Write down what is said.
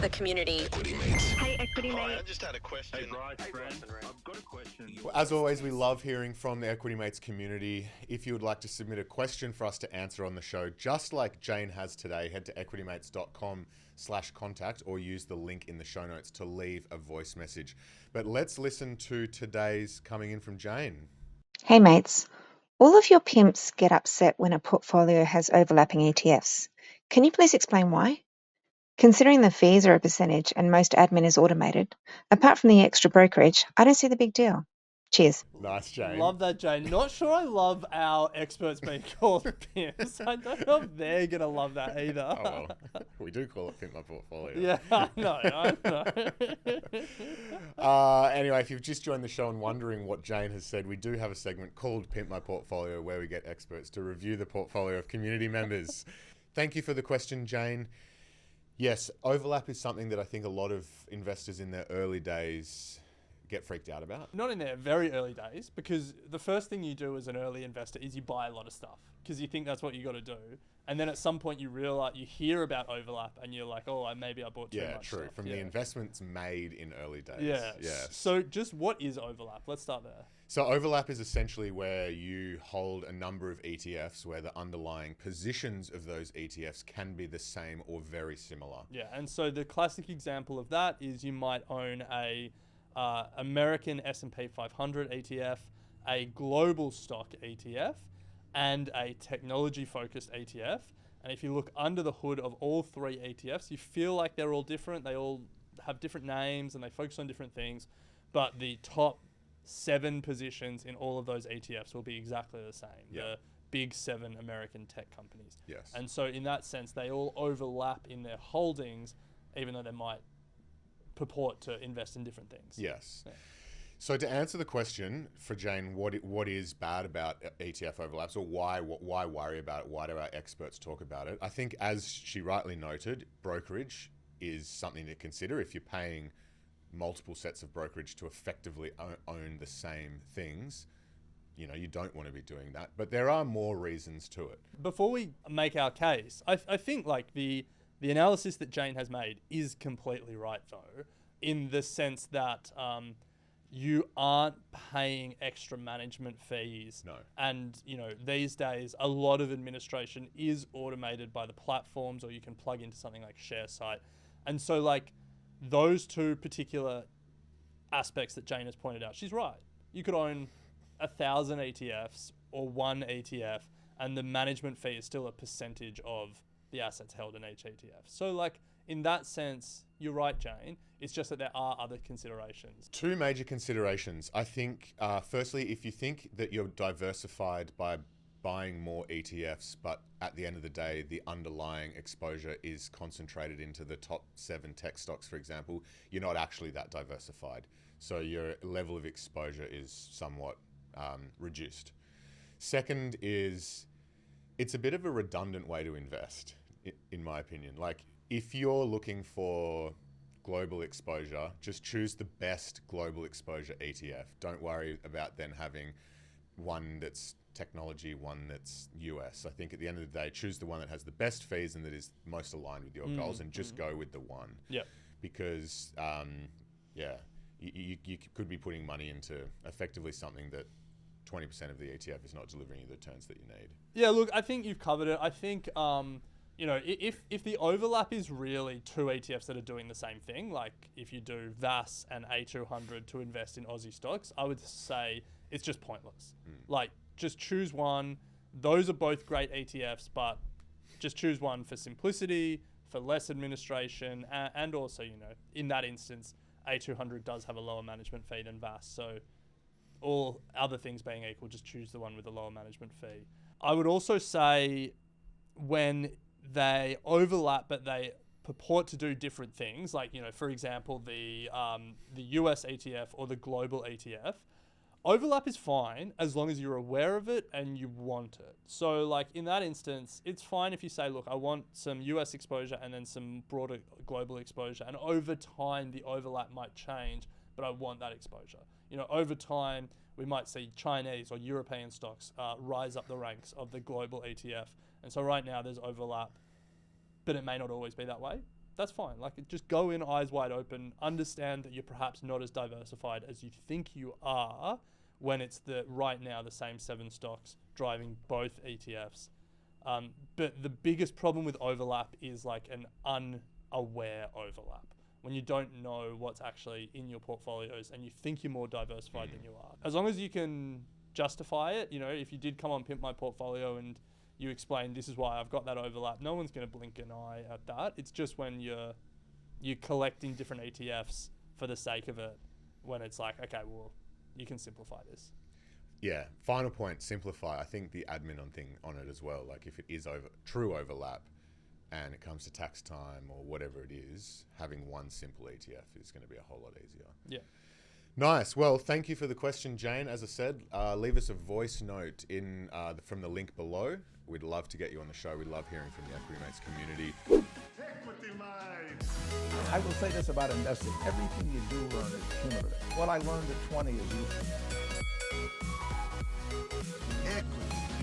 the community. Hey, Equity Mate. I just had a question. Hey, Bryce, friend. I've got a question. As always, we love hearing from the Equity Mates community. If you would like to submit a question for us to answer on the show, just like Jane has today, head to equitymates.com/contact or use the link in the show notes to leave a voice message. But let's listen to today's coming in from Jane. Hey mates, all of your pimps get upset when a portfolio has overlapping ETFs. Can you please explain why? Considering the fees are a percentage and most admin is automated, apart from the extra brokerage, I don't see the big deal. Cheers. Nice, Jane. Love that, Jane. Not sure I love our experts being called pimps. I don't know if they're going to love that either. Oh, well, we do call it Pimp My Portfolio. Yeah, I know. Anyway, if you've just joined the show and wondering what Jane has said, we do have a segment called Pimp My Portfolio where we get experts to review the portfolio of community members. Thank you for the question, Jane. Yes, overlap is something that I think a lot of investors in their early days get freaked out about. Not in their very early days, because the first thing you do as an early investor is you buy a lot of stuff because you think that's what you got to do. And then at some point you realize, you hear about overlap and you're like, oh, maybe I bought too much. Yeah, true. Stuff. From the investments made in early days. Yeah. Yes. So just what is overlap? Let's start there. So overlap is essentially where you hold a number of ETFs where the underlying positions of those ETFs can be the same or very similar. Yeah, and so the classic example of that is you might own a American S&P 500 ETF, a global stock ETF, and a technology-focused ETF. And if you look under the hood of all three ETFs, you feel like they're all different. They all have different names and they focus on different things, but the top 7 positions in all of those ETFs will be exactly the same. Yeah. The big 7 American tech companies. Yes. And so in that sense, they all overlap in their holdings, even though they might purport to invest in different things. Yes. Yeah. So to answer the question for Jane, what is bad about ETF overlaps, or why worry about it? Why do our experts talk about it? I think, as she rightly noted, brokerage is something to consider. If you're paying multiple sets of brokerage to effectively own the same things, you don't want to be doing that. But there are more reasons to it. Before we make our case, I think like the analysis that Jane has made is completely right, though, in the sense that you aren't paying extra management fees. No. And, these days, a lot of administration is automated by the platforms, or you can plug into something like ShareSite. And so, like, those two particular aspects that Jane has pointed out, she's right. You could own 1,000 ETFs or one ETF, and the management fee is still a percentage of the assets held in each ETF. So, like, in that sense, you're right, Jane. It's just that there are other considerations. 2 major considerations. I think, firstly, if you think that you're diversified by buying more ETFs, but at the end of the day, the underlying exposure is concentrated into the top 7 tech stocks, for example, you're not actually that diversified. So your level of exposure is somewhat reduced. Second is, it's a bit of a redundant way to invest, in my opinion. Like, if you're looking for global exposure, just choose the best global exposure ETF. Don't worry about then having one that's technology, one that's US. I think at the end of the day, choose the one that has the best fees and that is most aligned with your goals, and just go with the one. Yeah. Because, you could be putting money into effectively something that 20% of the ETF is not delivering you the returns that you need. Yeah, look, I think you've covered it. I think, if the overlap is really 2 ETFs that are doing the same thing, like if you do VAS and A200 to invest in Aussie stocks, I would say it's just pointless. Like, just choose one. Those are both great ETFs, but just choose one for simplicity, for less administration, and also, in that instance, A200 does have a lower management fee than VAS. So all other things being equal, just choose the one with the lower management fee. I would also say when they overlap, but they purport to do different things, like, for example, the US ETF or the global ETF, overlap is fine as long as you're aware of it and you want it. So, like, in that instance, it's fine if you say, look, I want some US exposure and then some broader global exposure. And over time, the overlap might change, but I want that exposure. Over time, we might see Chinese or European stocks rise up the ranks of the global ETF. And so right now there's overlap, but it may not always be that way. That's fine. Like, just go in eyes wide open, understand that you're perhaps not as diversified as you think you are when it's right now the same 7 stocks driving both ETFs. But the biggest problem with overlap is like an unaware overlap. When you don't know what's actually in your portfolios and you think you're more diversified than you are. As long as you can justify it, you know, if you did come on Pimp My Portfolio and you explain this is why I've got that overlap, no one's going to blink an eye at that. It's just when you're collecting different ETFs for the sake of it, when it's like, okay, well, you can simplify this. Yeah. Final point, simplify. I think the admin on it as well. Like if it is true overlap and it comes to tax time or whatever it is, having one simple ETF is going to be a whole lot easier. Yeah. Nice. Well, thank you for the question, Jane. As I said, leave us a voice note from the link below. We'd love to get you on the show. We love hearing from the Equity Mates community. Equity Mates. I will say this about investing. Everything you do learn is cumulative. What I learned at 20 is useful. Equity